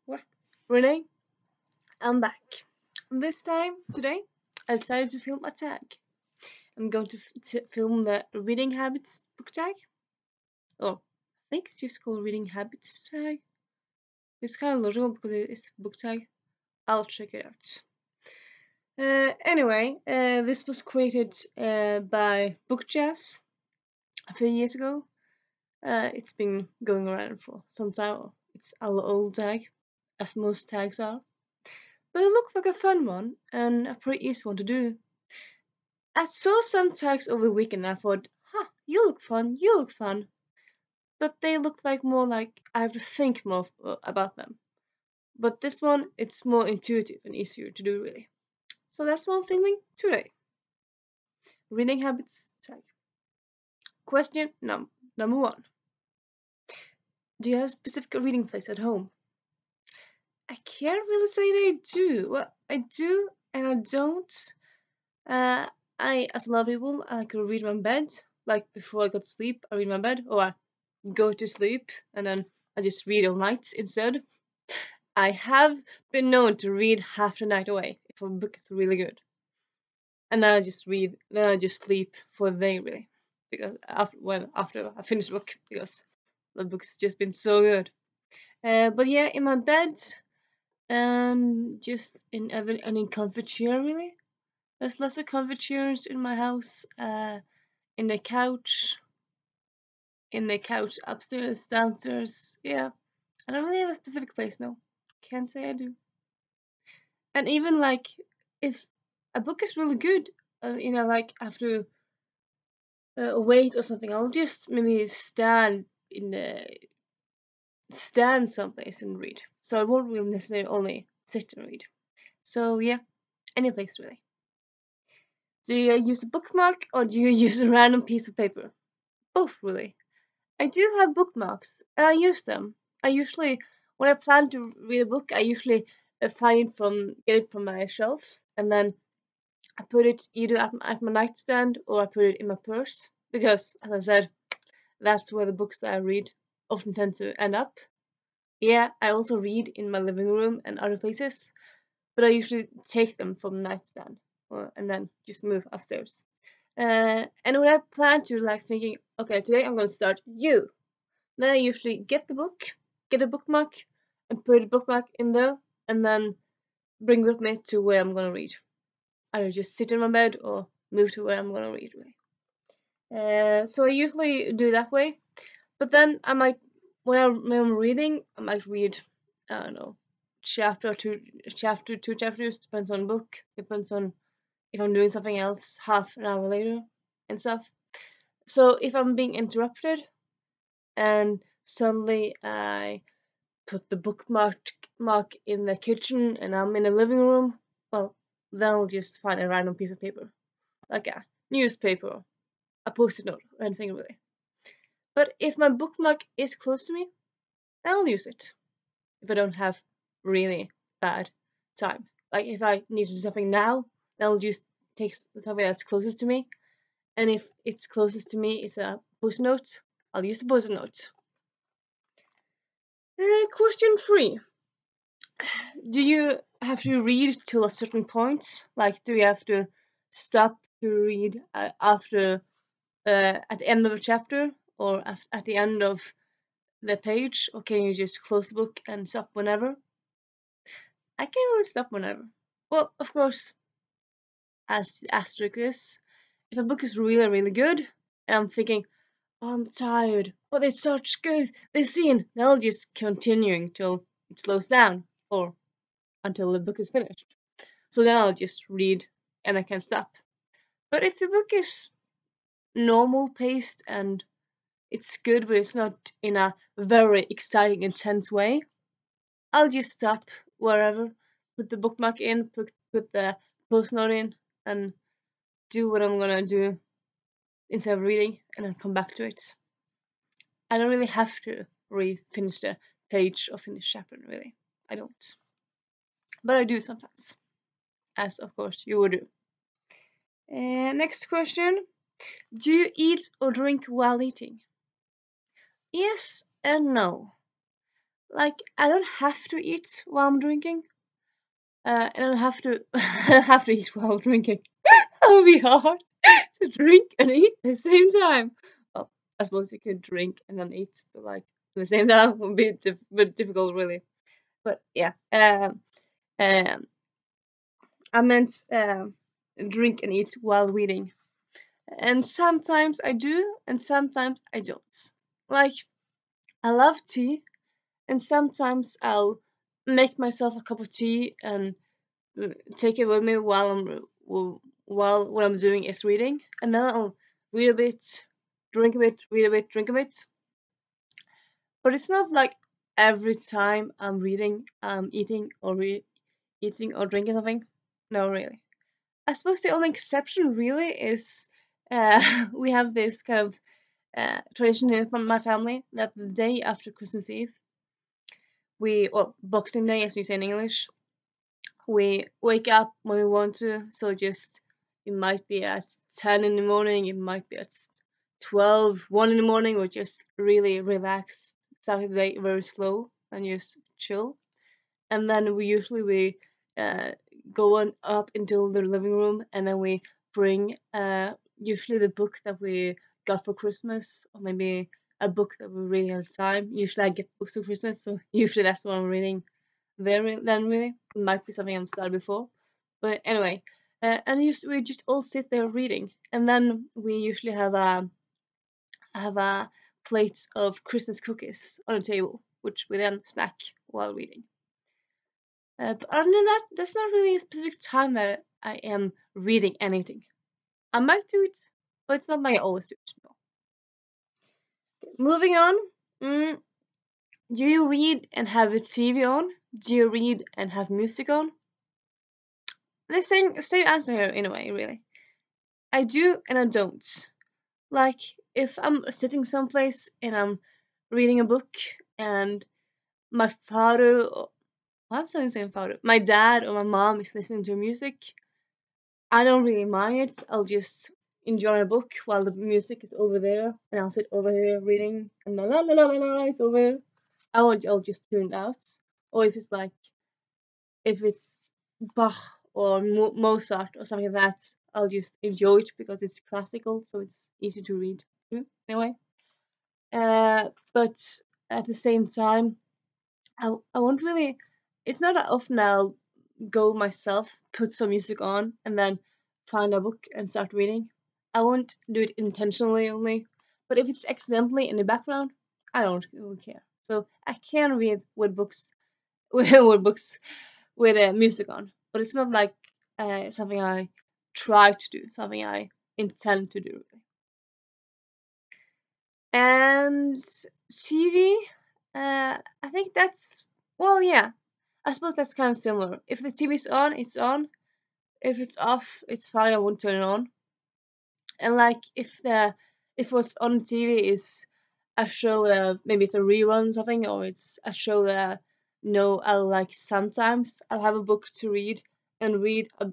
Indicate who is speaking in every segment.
Speaker 1: What? Renee, I'm back. This time, today, I decided to film a tag. I'm going to film the Reading Habits book tag. Oh, I think it's just called Reading Habits tag. It's kind of logical because it's book tag. I'll check it out. Anyway, this was created by Book Jazz a few years ago. It's been going around for some time. It's an old tag, as most tags are. But it looked like a fun one, and a pretty easy one to do. I saw some tags over the weekend and I thought, you look fun, you look fun. But they look like more like I have to think more about them. But this one, it's more intuitive and easier to do, really. So that's what I'm filming today. Reading habits tag. Question number one. Do you have a specific reading place at home? I can't really say that I do. Well, I do and I don't. As a lot of people, I like to read my bed. Like before I go to sleep, I read my bed, or I go to sleep and then I just read all night instead. I have been known to read half the night away if a book is really good, and then I just read. Then I just sleep for the day, really, because after I finish the book, because the book's just been so good. But yeah, in my bed and just in any comfy chair, really. There's lots of comfy chairs in my house. In the couch upstairs, downstairs. Yeah, I don't really have a specific place now. Can't say I do. And even like if a book is really good, like after wait or something, I'll just maybe stand someplace and read. So I won't really necessarily only sit and read. So yeah, any place really. Do you use a bookmark or do you use a random piece of paper? Both really. I do have bookmarks, and I use them. I usually, when I plan to read a book, I usually get it from my shelf, and then I put it either at my nightstand or I put it in my purse because, as I said, that's where the books that I read often tend to end up. Yeah, I also read in my living room and other places, but I usually take them from the nightstand and then just move upstairs. And when I plan to like thinking, okay, today I'm gonna start you. Then I usually get the book, get a bookmark, and put a bookmark in there, and then bring with me to where I'm gonna read. Either just sit in my bed or move to where I'm gonna read. Really. So I usually do that way. But then I might, when I'm reading, I might read, I don't know, two chapters. Depends on the book. Depends on if I'm doing something else half an hour later and stuff. So if I'm being interrupted and suddenly I put the bookmark in the kitchen and I'm in the living room, well, then I'll just find a random piece of paper, like a newspaper, a post-it note, or anything really. But if my bookmark is close to me, I'll use it. If I don't have really bad time, like if I need to do something now, then I'll just take something that's closest to me. And if it's closest to me is a post-it note, I'll use the post-it note. Question 3. Do you have to read till a certain point? Like, do you have to stop to read after at the end of a chapter or at the end of the page, or can you just close the book and stop whenever? I can't really stop whenever. Well, of course, as the asterisk is, if a book is really, really good, and I'm thinking, oh, I'm tired, but it's such good, this scene, then I'll just continuing till it slows down, or until the book is finished. So then I'll just read and I can stop. But if the book is normal paced and it's good, but it's not in a very exciting, intense way, I'll just stop wherever, put the bookmark in, put the post note in, and do what I'm gonna do instead of reading, and then come back to it. I don't really have to finish the page or finish chapter, really. I don't. But I do sometimes. As, of course, you would do. Next question. Do you eat or drink while eating? Yes and no. Like, I don't have to eat while I'm drinking. And I don't have to I don't have to eat while drinking. That would be hard to drink and eat at the same time. Well, I suppose you could drink and then eat, but like at the same time would be bit difficult, really. But yeah, um, I meant drink and eat while reading. And sometimes I do, and sometimes I don't. Like, I love tea, and sometimes I'll make myself a cup of tea and take it with me while what I'm doing is reading, and then I'll read a bit, drink a bit, read a bit, drink a bit. But it's not like every time I'm reading, I'm eating or drinking something. No, really. I suppose the only exception really is we have this kind of tradition in my family that the day after Christmas Eve, well, Boxing Day, as you say in English, we wake up when we want to. So just it might be at 10 in the morning, it might be at 12, 1 in the morning, or just really relax, start the day very slow and just chill. And then we uh, go on up into the living room, and then we bring usually the book that we got for Christmas, or maybe a book that we read at the time. Usually I get books for Christmas, so usually that's what I'm reading then really. It might be something I've started before. But anyway, and we just all sit there reading, and then we usually have a plate of Christmas cookies on the table, which we then snack while reading. But other than that, there's not really a specific time that I am reading anything. I might do it, but it's not like I always do it. No. Moving on. Mm, do you read and have the TV on? Do you read and have music on? The same answer here in a way, really. I do and I don't. Like, if I'm sitting someplace and I'm reading a book and my father, or I'm saying father, my dad or my mom is listening to music, I don't really mind it. I'll just enjoy a book while the music is over there, and I'll sit over here reading, and la la la la la is over. I'll just tune it out. Or if it's Bach or Mozart or something like that, I'll just enjoy it because it's classical, so it's easy to read too. Anyway, but at the same time, I won't really. It's not that often I'll go myself, put some music on, and then find a book and start reading. I won't do it intentionally only, but if it's accidentally in the background, I don't really care. So I can read with books with books with music on, but it's not like something I try to do, something I intend to do. Really. And TV, I think that's well, yeah. I suppose that's kind of similar. If the TV's on, it's on. If it's off, it's fine. I won't turn it on. And like if what's on TV is a show that maybe it's a rerun or something, or it's a show that no, I'll like sometimes I'll have a book to read and read a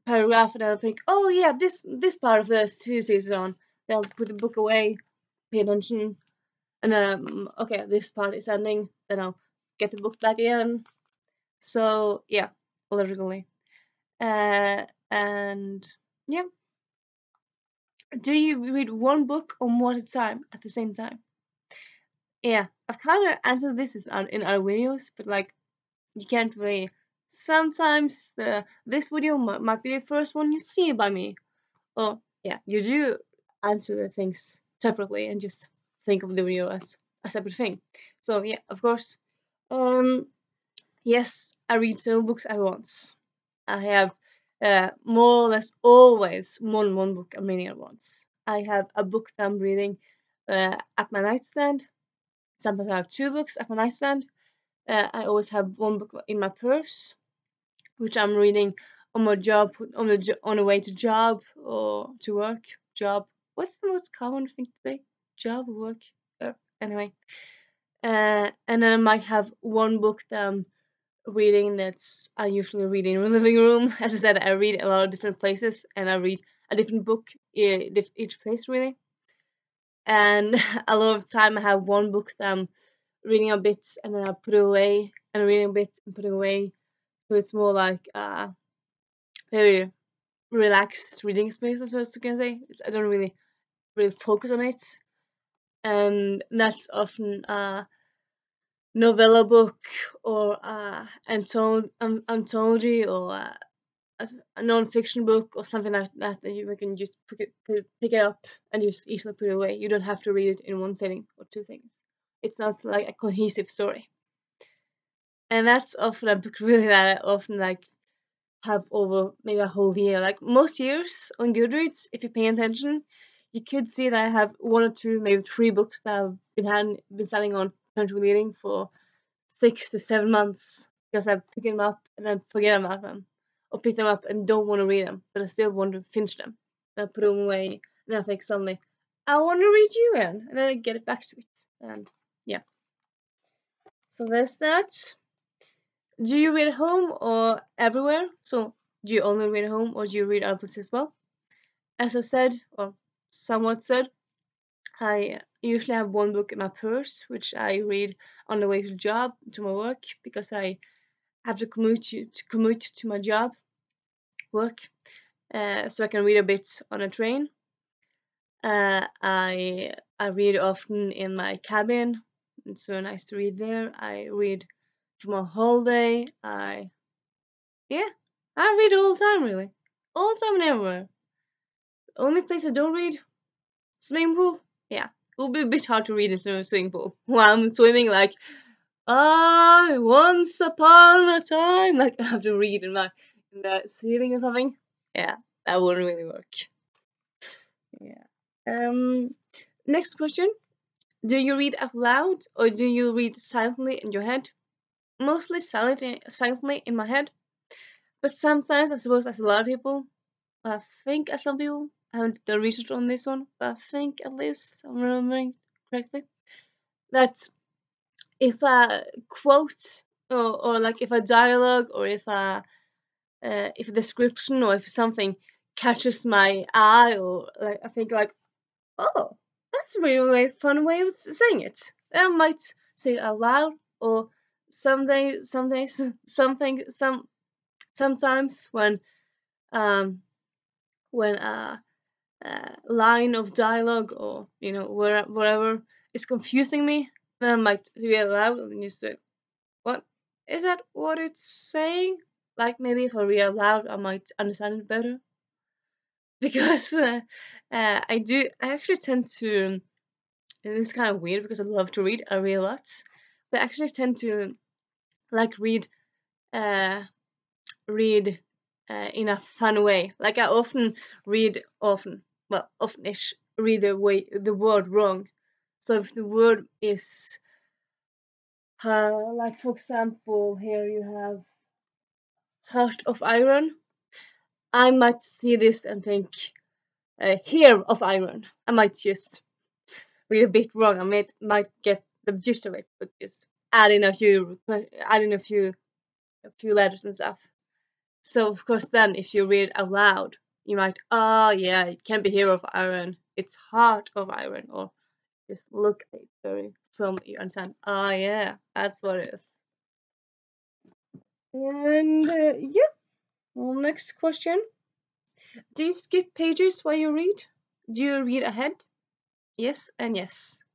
Speaker 1: paragraph and I'll think, oh yeah, this part of the series is on. Then I'll put the book away, pay attention, and okay, this part is ending. Then I'll get the book back again. So yeah, literally. And yeah, do you read one book or more at a time at the same time? Yeah, I've kind of answered this in our videos, but like you can't really. Sometimes this video might be the first one you see by me. Or yeah, you do answer the things separately and just think of the video as a separate thing. So yeah, of course. Um, yes, I read several books at once. I have more or less always more than one book I'm reading at once. I have a book that I'm reading at my nightstand. Sometimes I have two books at my nightstand. I always have one book in my purse, which I'm reading on my job, on the way to job or to work. Job. What's the most common thing to say? Job or work? Anyway. And then I might have one book that I'm reading that's I usually read in the living room. As I said, I read a lot of different places, and I read a different book each place really. And a lot of time I have one book that I'm reading a bit and then I put it away, and reading a bit and put it away. So it's more like very relaxed reading space, I suppose you can say. I don't really focus on it, and that's often a novella book or anthology or a non-fiction book or something like that you can just pick it up and just easily put it away. You don't have to read it in one sitting or two things. It's not like a cohesive story. And that's often a book really that I often like have over maybe a whole year. Like most years on Goodreads, if you pay attention, you could see that I have one or two, maybe three books that I've been selling on currently reading for 6 to 7 months because I pick them up and then forget about them, or pick them up and don't want to read them, but I still want to finish them. And I put them away, and then I think suddenly, I want to read you again, and then I get it back to it. And yeah. So there's that. Do you read at home or everywhere? So do you only read at home or do you read other places as well? As I said, or somewhat said, I usually have one book in my purse, which I read on the way to the job, to my work, because I have to commute to my job, work, so I can read a bit on a train. I read often in my cabin. It's so nice to read there. I read for my holiday. I read all the time, really, all the time and everywhere. The only place I don't read, swimming pool. Yeah, it will be a bit hard to read in a swimming pool while I'm swimming. Like, I once upon a time, like I have to read in the ceiling or something. Yeah, that wouldn't really work. Yeah. Next question. Do you read out loud or do you read silently in your head? Mostly silently in my head. But sometimes, I suppose, as a lot of people, I think as some people, I haven't done research on this one, but I think at least I'm remembering correctly, that if a quote or like if a dialogue or if a description or if something catches my eye, or like I think like, oh, that's a really fun way of saying it. I might say it out loud, or sometimes when a line of dialogue or whatever is confusing me, then I might read it loud and just say, what is that? What it's saying? Like maybe if I read out loud, I might understand it better. Because I actually tend to, and it's kind of weird because I love to read, I read a lot, but I actually tend to like uh, read in a fun way. Like I often oftenish read the word wrong. So if the word is like for example, here you have heart of iron, I might see this and think hair of iron. I might just read a bit wrong. I might get the gist of it, but just adding a few letters and stuff. So of course then if you read out loud, you might, oh yeah, it can't be hair of iron, it's heart of iron, or just look at it very from you understand, oh yeah, that's what it is. And yeah, well, next question. Do you skip pages while you read? Do you read ahead? Yes and yes.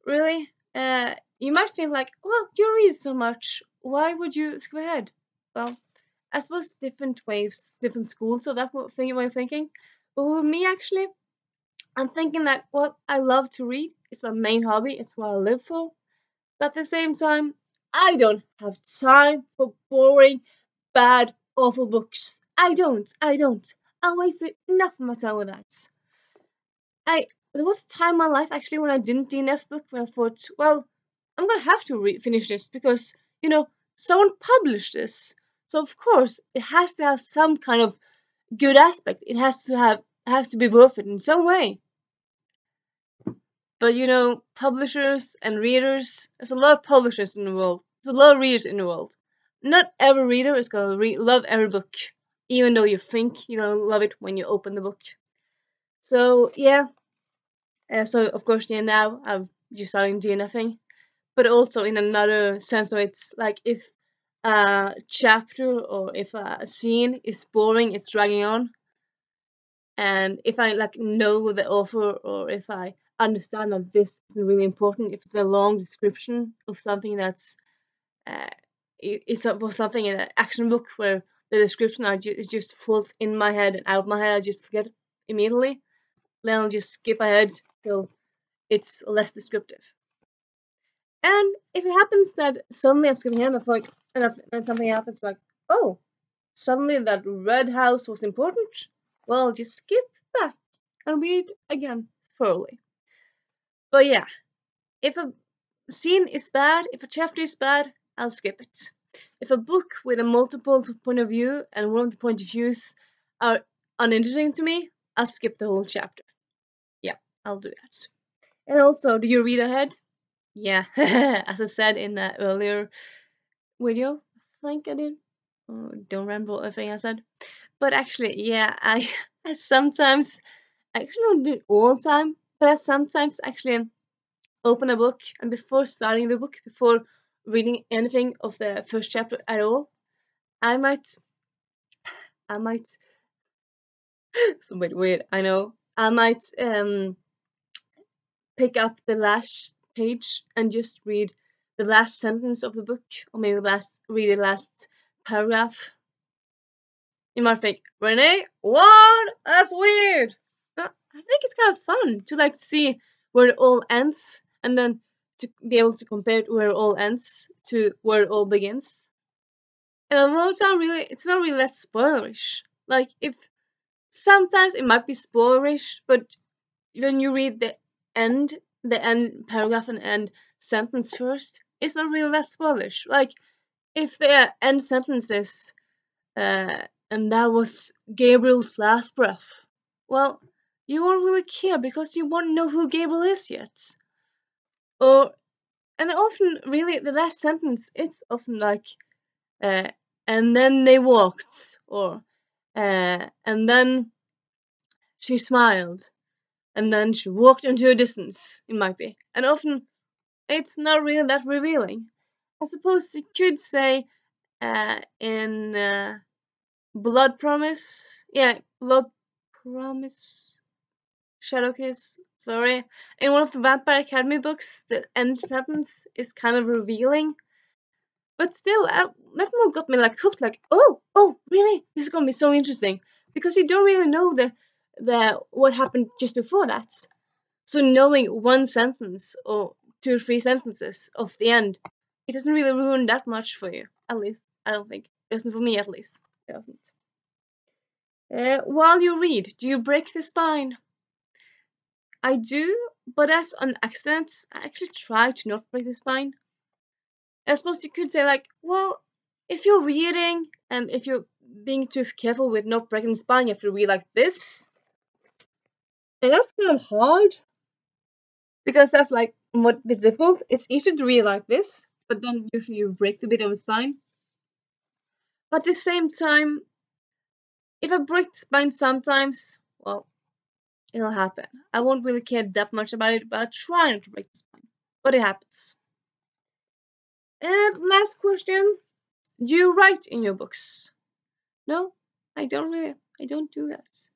Speaker 1: Really? You might feel like, well, you read so much, why would you skip ahead? Well, I suppose different ways, different schools of that way of thinking. But with me, actually, I'm thinking that what I love to read is my main hobby. It's what I live for. But at the same time, I don't have time for boring, bad, awful books. I don't. I wasted enough of my time with that. There was a time in my life actually when I didn't DNF book, when I thought, well, I'm gonna have to finish this because someone published this, so of course it has to have some kind of good aspect. It has to be worth it in some way. But publishers and readers, there's a lot of publishers in the world. There's a lot of readers in the world. Not every reader is gonna love every book, even though you think you're gonna love it when you open the book. So yeah. So of course, now I'm just starting DNFing. but also in another sense. So it's like if a chapter or if a scene is boring, it's dragging on. And if I like know the author, or if I understand that this is really important, if it's a long description of something that's it's for something in an action book where the description is just floats in my head and out of my head, I just forget immediately. Then I'll just skip ahead till it's less descriptive. And if it happens that suddenly I'm skipping ahead, and something happens like, oh, suddenly that red house was important, well, I'll just skip back and read again thoroughly. But yeah, if a scene is bad, if a chapter is bad, I'll skip it. If a book with a multiple point of view and one of the point of views are uninteresting to me, I'll skip the whole chapter. Yeah, I'll do that. And also, do you read ahead? Yeah, as I said in an earlier video, I think I did. Oh, don't remember everything I said. But actually, yeah, I sometimes, actually don't do it all the time, but I sometimes actually open a book, and before starting the book, before reading anything of the first chapter at all, I might, it's a bit weird, I know, I might pick up the last page and just read the last sentence of the book, or maybe read the last paragraph. You might think, Renee, what? That's weird. But I think it's kind of fun to like see where it all ends, and then to be able to compare it where it all ends to where it all begins. And although it's not really that spoilerish. Like if sometimes it might be spoilerish, but when you read the end paragraph and end sentence first, it's not really that spoilerish. Like if the end sentence is and that was Gabriel's last breath. Well, you won't really care because you won't know who Gabriel is yet. Or and often really the last sentence, it's often like uh, and then they walked, or and then she smiled, and then she walked into a distance, it might be. And often it's not really that revealing. I suppose you could say in Blood Promise. Yeah, Blood Promise. Shadow Kiss. Sorry. In one of the Vampire Academy books, the end sentence is kind of revealing. But still, that one got me like hooked. Like, oh, really? This is gonna be so interesting because you don't really know the what happened just before that. So knowing one sentence or two or three sentences of the end, it doesn't really ruin that much for you. At least I don't think. It doesn't for me, at least. It doesn't. While you read, do you break the spine? I do, but that's on accident. I actually try to not break the spine. I suppose you could say like, well, if you're reading and if you're being too careful with not breaking the spine, you have to read like this. And that's kind of hard because that's like what is difficult. It's easier to read like this, but then usually you break the bit of the spine. But at the same time, if I break the spine sometimes, well, it'll happen. I won't really care that much about it, but I try not to break the spine. But it happens. And last question. Do you write in your books? No, I don't really. I don't do that.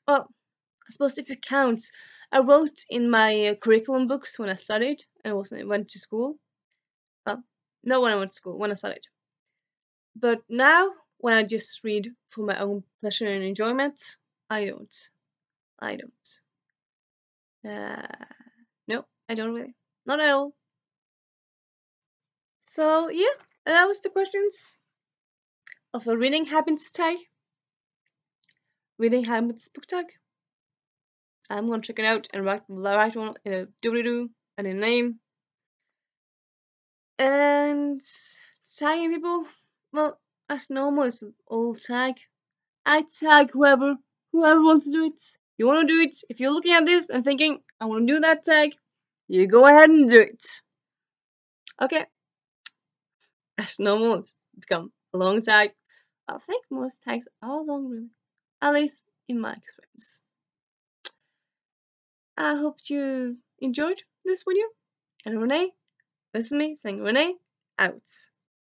Speaker 1: Well, I suppose if you count, I wrote in my curriculum books when I studied and went to school. Well, not when I went to school, when I studied. But now, when I just read for my own pleasure and enjoyment, I don't. I don't. No, I don't really. Not at all. So yeah, that was the questions of a reading habits tag. Reading habits book tag. I'm gonna check it out and write the right one in a doobly-doo and a name. And tagging people, well, as normal, it's an old tag. I tag whoever wants to do it. You wanna do it? If you're looking at this and thinking, I wanna do that tag, you go ahead and do it. Okay. As normal, it's become a long tag. I think most tags are long, really. At least in my experience. I hope you enjoyed this video. And Renee, listen to me saying Renee, out.